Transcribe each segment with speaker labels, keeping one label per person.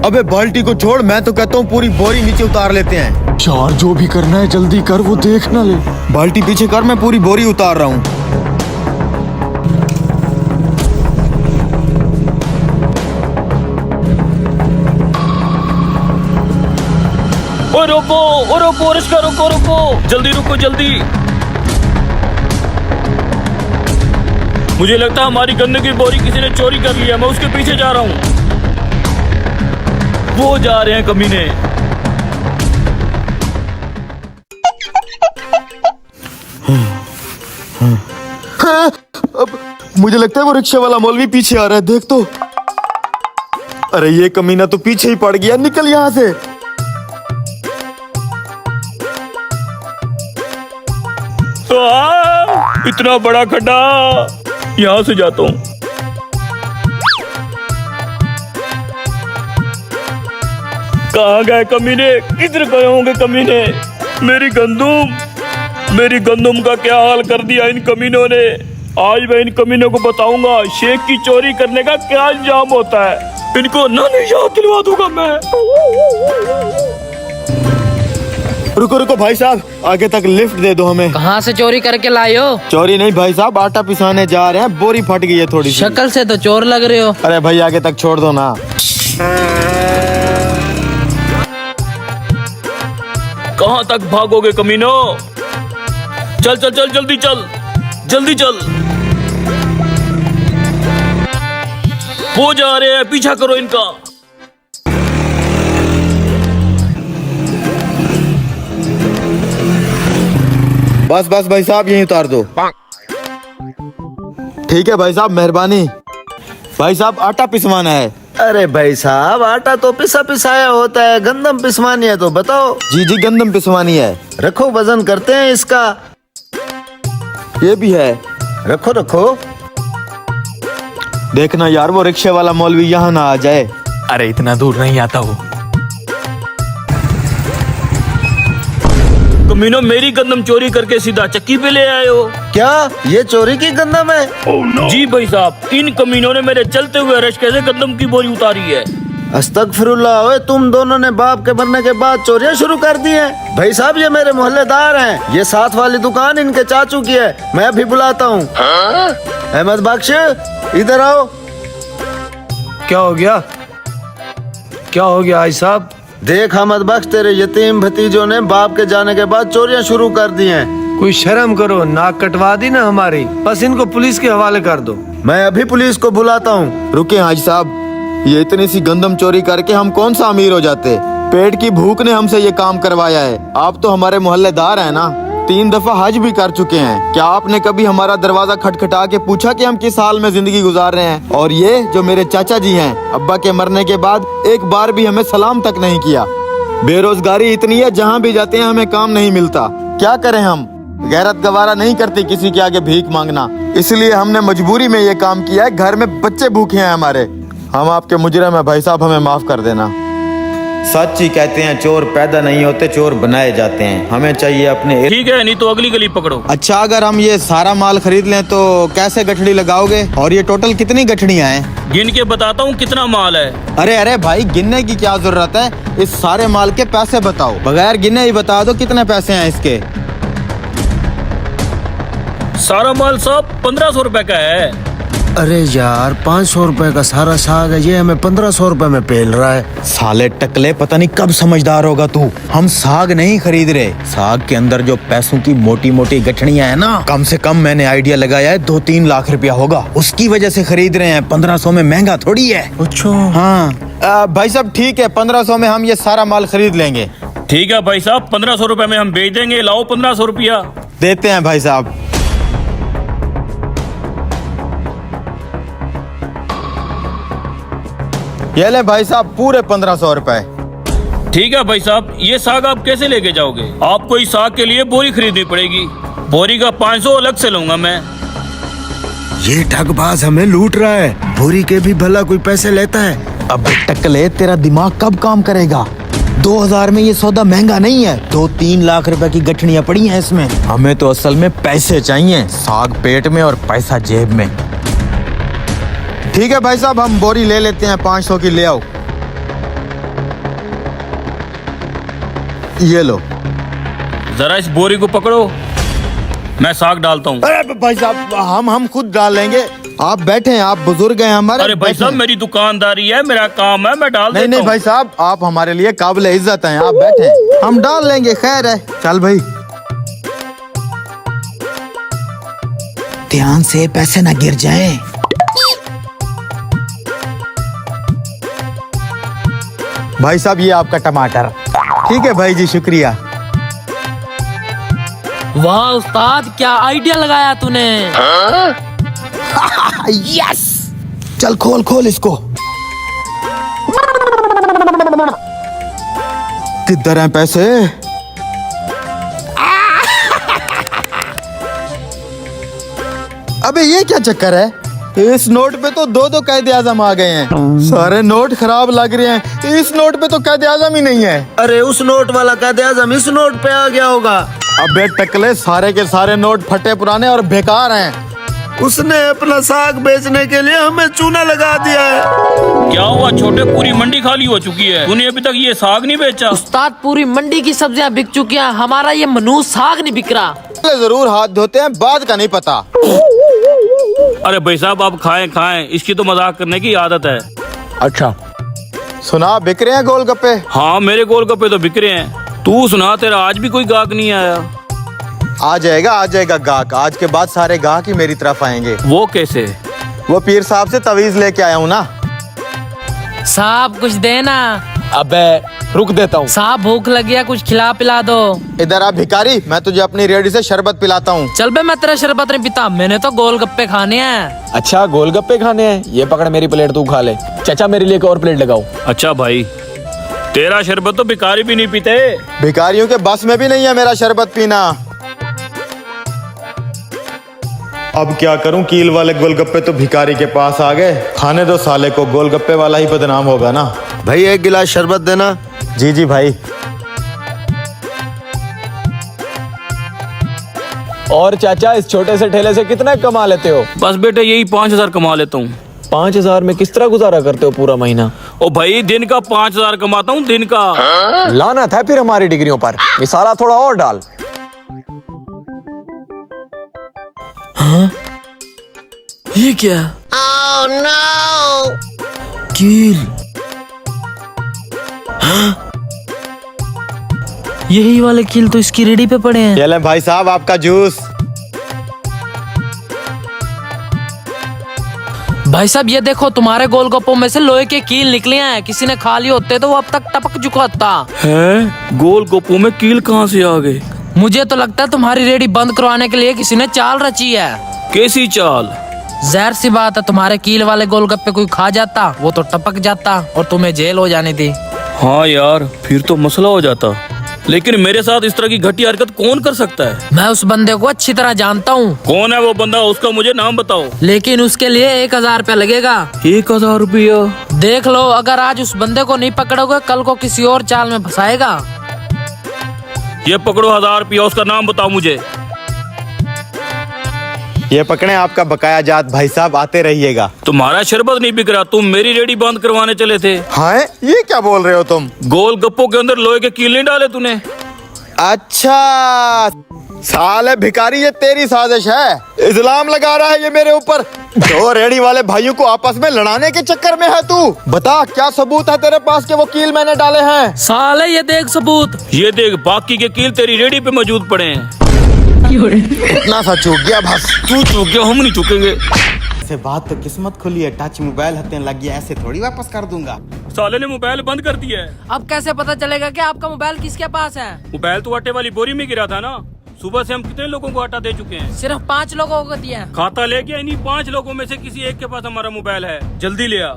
Speaker 1: अबे बाल्टी को छोड़, मैं तो कहता हूँ पूरी बोरी नीचे उतार लेते हैं।
Speaker 2: यार जो भी करना है जल्दी कर, वो देख ना ले।
Speaker 1: बाल्टी पीछे कर, मैं पूरी बोरी उतार रहा हूँ।
Speaker 3: ओ रोको रिश्का, रुको, जल्दी रुको जल्दी। मुझे लगता है हमारी गन्ने की बोरी किसी ने चोरी कर लिया। मैं उसके पीछे जा रहा हूँ। वो जा रहे हैं कमीने।
Speaker 1: अब मुझे लगता है वो रिक्शे वाला मौलवी पीछे आ रहा है, देख तो। अरे ये कमीना तो पीछे ही पड़ गया, निकल यहाँ से।
Speaker 3: इतना बड़ा खड्डा, यहाँ से जाता हूँ। कहाँ गए कमीने, किधर गए होंगे कमीने? मेरी गंदुम का क्या हाल कर दिया इन कमीनों ने। आज मैं इन कमीनों को बताऊंगा शेख की चोरी करने का क्या अंजाम होता है। इनको नानी याद दिलवा दूंगा मैं।
Speaker 1: रुको भाई साहब, आगे तक लिफ्ट दे दो हमें।
Speaker 4: कहाँ से चोरी करके लाए हो?
Speaker 1: चोरी नहीं भाई साहब, आटा पिसाने जा रहे हैं, बोरी फट गई है थोड़ी सी।
Speaker 4: शक्ल से तो चोर लग रहे हो।
Speaker 1: अरे भाई आगे तक छोड़ दो ना।
Speaker 3: कहाँ तक भागोगे कमीनो? चल जल्दी चल। वो जा रहे हैं, पीछा करो इनका।
Speaker 1: बस भाई साहब यहीं उतार दो। ठीक है भाई साहब, मेहरबानी। भाई साहब आटा पिसवाना है।
Speaker 5: अरे भाई साहब, आटा तो पिसाया होता है, गंदम पिसवानी है तो बताओ।
Speaker 1: जी गंदम पिसवानी है।
Speaker 5: रखो, वजन करते हैं इसका।
Speaker 1: ये भी है,
Speaker 5: रखो।
Speaker 1: देखना यार वो रिक्शे वाला मौलवी यहाँ ना आ जाए।
Speaker 2: अरे इतना दूर नहीं आता वो।
Speaker 3: कमीनो, मेरी गंदम चोरी करके सीधा चक्की पे ले आए हो
Speaker 5: क्या? ये चोरी की गंदम है?
Speaker 3: जी भाई साहब, इन कमीनों ने मेरे चलते हुए रिक्शे से गंदम की बोरी उतारी है।
Speaker 5: अस्तगफिरुल्लाह, ओए तुम दोनों ने बाप के बनने के बाद चोरियां शुरू कर दी हैं। भाई साहब ये मेरे मोहल्लेदार हैं, ये साथ वाली दुकान इनके चाचू की है। मैं अभी बुलाता हूँ। अहमद बख्श, इधर आओ।
Speaker 6: क्या हो गया भाई साहब?
Speaker 5: देख अहमद बख्श, तेरे यतीम भतीजों ने बाप के जाने के बाद चोरियां शुरू कर दी हैं।
Speaker 6: कोई शर्म करो, नाक कटवा दी ना हमारी। बस इनको पुलिस के हवाले कर दो।
Speaker 5: मैं अभी पुलिस को बुलाता हूँ।
Speaker 1: रुके हाजी साहब, ये इतनी सी गंदम चोरी करके हम कौन सा अमीर हो जाते? पेट की भूख ने हमसे ये काम करवाया है। आप तो हमारे मोहल्लेदार हैं ना, 3 दफा हज भी कर चुके हैं। क्या आपने कभी हमारा दरवाजा खटखटा के पूछा कि हम किस हाल में जिंदगी गुजार रहे हैं? और ये जो मेरे चाचा जी हैं, अब्बा के मरने के बाद एक बार भी हमें सलाम तक नहीं किया। बेरोजगारी इतनी है, जहाँ भी जाते हैं हमें काम नहीं मिलता। क्या करें हम? गैरत गवारा नहीं करती किसी के आगे भीख मांगना, इसलिए हमने मजबूरी में ये काम किया है। घर में बच्चे भूखे हैं हमारे। हम आपके मुजरिम हैं भाई साहब, हमें माफ कर देना। सच ही कहते हैं, चोर पैदा नहीं होते, चोर बनाए जाते हैं। हमें चाहिए अपने।
Speaker 3: ठीक है, नहीं तो अगली गली पकड़ो।
Speaker 1: अच्छा, अगर हम ये सारा माल खरीद लें तो कैसे गठड़ी लगाओगे? और ये टोटल कितनी गठड़ियाँ हैं?
Speaker 3: गिन के बताता हूँ कितना माल है।
Speaker 1: अरे भाई, गिनने की क्या जरूरत है? इस सारे माल के पैसे बताओ। बगैर गिने ही बता दो कितने पैसे हैं इसके।
Speaker 3: सारा माल साहब 1500 रुपए का है।
Speaker 6: अरे यार, 500 रुपए का सारा साग है, ये हमें 1500 रुपए में पेल रहा है।
Speaker 1: साले टकले, पता नहीं कब समझदार होगा तू। हम साग नहीं खरीद रहे, साग के अंदर जो पैसों की मोटी मोटी गठड़ियाँ है ना, कम से कम मैंने आइडिया लगाया है 2-3 लाख रुपया होगा, उसकी वजह से खरीद रहे हैं। 1500 में महंगा थोड़ी है।
Speaker 6: अच्छा
Speaker 1: हाँ भाई साहब, ठीक है, 1500 में हम ये सारा माल खरीद लेंगे।
Speaker 3: ठीक है भाई साहब, 1500 रुपए में हम बेच देंगे। लाओ 1500 रुपया।
Speaker 1: देते हैं भाई साहब। ये ले भाई साहब, पूरे 1500 रुपए।
Speaker 3: ठीक है भाई साहब, ये साग आप कैसे लेके जाओगे? आपको इस साग के लिए बोरी खरीदनी पड़ेगी। बोरी का 500 अलग से लूंगा मैं।
Speaker 6: ये ठगबाज हमें लूट रहा है। बोरी के भी भला कोई पैसे लेता है?
Speaker 1: अबे टकले, तेरा दिमाग कब काम करेगा? 2000 में ये सौदा महंगा नहीं है। 2-3 लाख रुपए की गठड़ियाँ पड़ी हैं इसमें। हमें तो असल में पैसे चाहिए, साग पेट में और पैसा जेब में। ठीक है भाई साहब, हम बोरी ले लेते हैं, 500 की ले आओ। ये लो।
Speaker 3: जरा इस बोरी को पकड़ो, मैं साग डालता हूँ।
Speaker 1: अरे भाई साहब, हम खुद डाल लेंगे। आप बैठे हैं, आप बुजुर्ग हैं हमारे।
Speaker 3: अरे भाई
Speaker 1: बैठे
Speaker 3: साहब,
Speaker 1: हैं।
Speaker 3: मेरी दुकानदारी है, मेरा काम है, मैं डाल
Speaker 1: नहीं
Speaker 3: देता
Speaker 1: नहीं
Speaker 3: हूँ।
Speaker 1: भाई साहब, आप हमारे लिए काबिल इज्जत हैं। आप बैठे हैं, हम डाल लेंगे। खैर है, चल भाई।
Speaker 6: ध्यान से पैसे ना गिर जाए।
Speaker 1: भाई साहब, ये आपका टमाटर। ठीक है भाई जी, शुक्रिया।
Speaker 4: वाह उस्ताद, क्या आइडिया लगाया तूने।
Speaker 6: यस, चल खोल खोल इसको।
Speaker 1: किधर हैं पैसे? अबे ये क्या चक्कर है? इस नोट पे तो दो कैद आजम आ गए हैं। सारे नोट खराब लग रहे हैं। इस नोट पे तो कैद आजम ही नहीं है।
Speaker 5: अरे उस नोट वाला कैद आजम इस नोट पे आ गया होगा।
Speaker 1: अबे टकले, सारे के सारे नोट फटे पुराने और बेकार हैं।
Speaker 5: उसने अपना साग बेचने के लिए हमें चूना लगा दिया है।
Speaker 3: क्या हुआ छोटे, पूरी मंडी खाली हो चुकी है, तूने अभी तक ये साग नहीं बेचा?
Speaker 4: उस्ताद पूरी मंडी की सब्जियां बिक चुकी हैं, हमारा ये मनूस साग नहीं बिक रहा।
Speaker 1: जरूर हाथ धोते हैं, बाद का नहीं पता।
Speaker 3: अरे भाई साहब, आप खाएं खाएं, इसकी तो मजाक करने की आदत है।
Speaker 2: अच्छा,
Speaker 1: सुना बिक रहे हैं गोलगप्पे?
Speaker 3: हाँ, मेरे गोलगप्पे तो बिक रहे हैं। तू सुना, तेरा आज भी कोई गाहक नहीं आया?
Speaker 1: आ जाएगा गाहक। आज के बाद सारे गाहक ही मेरी तरफ आएंगे।
Speaker 3: वो कैसे?
Speaker 1: वो पीर साहब से तवीज लेके आया हूँ ना।
Speaker 4: साहब कुछ देना।
Speaker 2: अबे रुक देता हूँ।
Speaker 4: साहब भूख लग गया, कुछ खिला पिला दो।
Speaker 1: इधर आ भिखारी, मैं तुझे अपनी रेडी से शरबत पिलाता हूँ।
Speaker 4: चल बे, मैं तेरा शरबत नहीं पीता, मैंने तो गोलगप्पे खाने हैं।
Speaker 2: अच्छा, गोलगप्पे खाने हैं? ये पकड़ मेरी प्लेट, तू खा ले। चाचा मेरे लिए एक और प्लेट लगाओ।
Speaker 3: अच्छा भाई, तेरा शरबत तो भिखारी भी नहीं पीते।
Speaker 1: भिखारियों के बस में भी नहीं है मेरा शरबत पीना। अब क्या करूं, कील वाले गोलगप्पे तो भिखारी के पास आ गए। खाने दो साले को, गोलगप्पे वाला ही बदनाम होगा ना।
Speaker 5: भाई एक गिलास शरबत देना।
Speaker 1: जी जी भाई।
Speaker 2: और चाचा, इस छोटे से ठेले से कितना कमा लेते हो?
Speaker 3: बस बेटे, यही 5,000 कमा लेता हूँ।
Speaker 2: 5,000 में किस तरह गुजारा करते हो पूरा महीना?
Speaker 3: ओ भाई, दिन का 5,000 कमाता हूँ, दिन का।
Speaker 2: लानत है फिर हमारी डिग्रियों पर। मिसाला थोड़ा और डाल।
Speaker 4: ये क्या? कील। यही वाले कील तो इसकी रेडी पे पड़े हैं।
Speaker 1: ये लें भाई साहब आपका जूस।
Speaker 4: भाई साहब ये देखो, तुम्हारे गोलगप्पों में से लोहे के कील निकले हैं। किसी ने खा लिए होते तो वो अब तक टपक चुका था।
Speaker 3: है? गोलगप्पों में कील कहाँ से आ गए?
Speaker 4: मुझे तो लगता है तुम्हारी रेडी बंद करवाने के लिए किसी ने चाल रची है।
Speaker 3: कैसी चाल?
Speaker 4: जहर सी बात है, तुम्हारे कील वाले गोलगप्पे कोई खा जाता, वो तो टपक जाता और तुम्हें जेल हो जानी थी।
Speaker 3: हाँ यार, फिर तो मसला हो जाता। लेकिन मेरे साथ इस तरह की घटिया हरकत कौन कर सकता है?
Speaker 4: मैं उस बंदे को अच्छी तरह जानता हूँ।
Speaker 3: कौन है वो बंदा? उसका मुझे नाम बताओ।
Speaker 4: लेकिन उसके लिए 1,000 रुपया लगेगा।
Speaker 3: 1,000 रुपया?
Speaker 4: देख लो, अगर आज उस बंदे को नहीं पकड़ोगे, कल को किसी और चाल में फंसाएगा।
Speaker 3: ये पकड़ो 1,000 रुपया, उसका नाम बताओ मुझे।
Speaker 1: ये पकड़े आपका बकाया जात। भाई साहब आते रहिएगा।
Speaker 3: तुम्हारा शरबत नहीं बिक रहा, तुम मेरी रेडी बंद करवाने चले थे।
Speaker 1: हाँ, ये क्या बोल रहे हो तुम?
Speaker 3: गोलगप्पों के अंदर लोहे के कील नहीं डाले तूने?
Speaker 1: अच्छा साले भिखारी, ये तेरी साजिश है। इल्जाम लगा रहा है ये मेरे ऊपर। दो रेडी वाले भाइयों को आपस में लड़ाने के चक्कर में है तू। बता क्या सबूत है तेरे पास कि वो कील मैंने डाले हैं?
Speaker 4: साले ये देख सबूत।
Speaker 3: ये देख, बाकी के कील तेरी रेडी पे मौजूद पड़े हैं।
Speaker 1: इतना सा चूक गया बस।
Speaker 3: तू चूक गया, हम नहीं चूकेंगे।
Speaker 1: ऐसे बात तो किस्मत खुली है। टच मोबाइल हथें लग गया, ऐसे थोड़ी वापस कर दूंगा।
Speaker 3: साले ने मोबाइल बंद कर दिया है।
Speaker 4: अब कैसे पता चलेगा कि आपका मोबाइल किसके पास है?
Speaker 3: मोबाइल तो आटे वाली बोरी में गिरा था ना। सुबह से हम कितने लोगों को आटा दे चुके हैं?
Speaker 4: सिर्फ 5 लोगों को दिया।
Speaker 3: खाता ले गया, इन्हीं 5 लोगों में से किसी एक के पास हमारा मोबाइल है। जल्दी ले आ।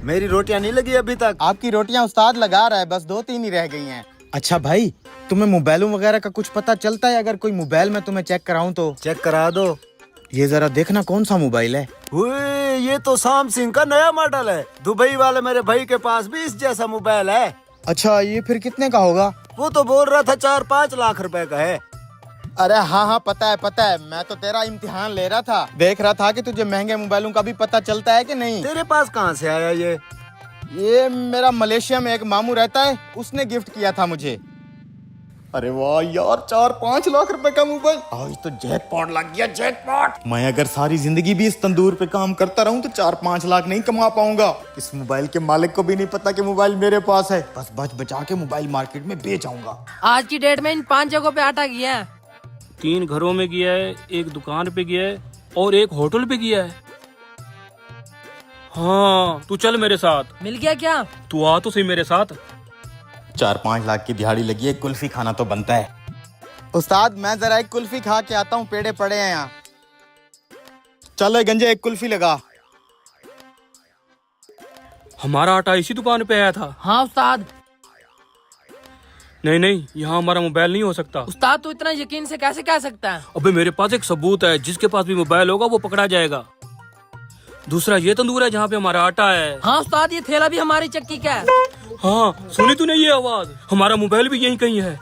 Speaker 5: मेरी रोटियां नहीं लगी अभी तक।
Speaker 1: आपकी रोटियां उस्ताद लगा रहा है, बस 2-3 ही रह गई हैं। अच्छा भाई, तुम्हें मोबाइलों वगैरह का कुछ पता चलता है? अगर कोई मोबाइल में तुम्हें चेक कराऊं तो?
Speaker 5: चेक करा दो।
Speaker 1: ये जरा देखना कौन सा मोबाइल है।
Speaker 5: हुए, ये तो सैमसंग का नया मॉडल है। दुबई वाले मेरे भाई के पास भी इस जैसा मोबाइल है।
Speaker 1: अच्छा, ये फिर कितने का होगा?
Speaker 5: वो तो बोल रहा था 4-5 लाख रुपए का है।
Speaker 1: अरे हाँ, पता है। मैं तो तेरा इम्तिहान ले रहा था। देख रहा था कि तुझे महंगे मोबाइलों का भी पता चलता है कि नहीं।
Speaker 5: तेरे पास कहाँ से आया ये?
Speaker 1: ये मेरा मलेशिया में एक मामू रहता है, उसने गिफ्ट किया था मुझे। अरे वाह यार, 4-5 लाख रुपए का मोबाइल, आज तो जैकपॉट लग गया, जैकपॉट। मैं अगर सारी जिंदगी भी इस तंदूर पे काम करता रहूं तो 4-5 लाख नहीं कमा पाऊंगा। इस मोबाइल के मालिक को भी नहीं पता कि मोबाइल मेरे पास है, बस बच बचा के मोबाइल मार्केट में बेच आऊंगा।
Speaker 4: आज की डेट में इन 5 जगहों पे आटा गया है।
Speaker 3: 3 घरों में गया है, 1 दुकान पे गया है और 1 होटल पे गया है। हाँ, तू चल मेरे साथ।
Speaker 4: मिल गया क्या?
Speaker 3: तू आ तो सही मेरे साथ।
Speaker 1: 4-5 लाख की दिहाड़ी लगी है, कुल्फी खाना तो बनता है। उस्ताद मैं जरा एक कुल्फी खा के आता हूँ, पेड़े पड़े हैं यहाँ। चलो गंजे एक कुल्फी लगा।
Speaker 3: हमारा आटा इसी दुकान पे आया था।
Speaker 4: हाँ उस्ताद।
Speaker 3: नहीं, यहाँ हमारा मोबाइल नहीं हो सकता।
Speaker 4: उस्ताद तू इतना यकीन से कैसे कह सकता है?
Speaker 3: अबे मेरे पास एक सबूत है, जिसके पास भी मोबाइल होगा वो पकड़ा जाएगा। दूसरा ये तंदूर है जहाँ पे हमारा आटा है।
Speaker 4: हाँ उस्ताद, ये थैला भी हमारी चक्की का है।
Speaker 3: हाँ, सुनी तूने ये आवाज? हमारा मोबाइल भी यहीं कहीं है।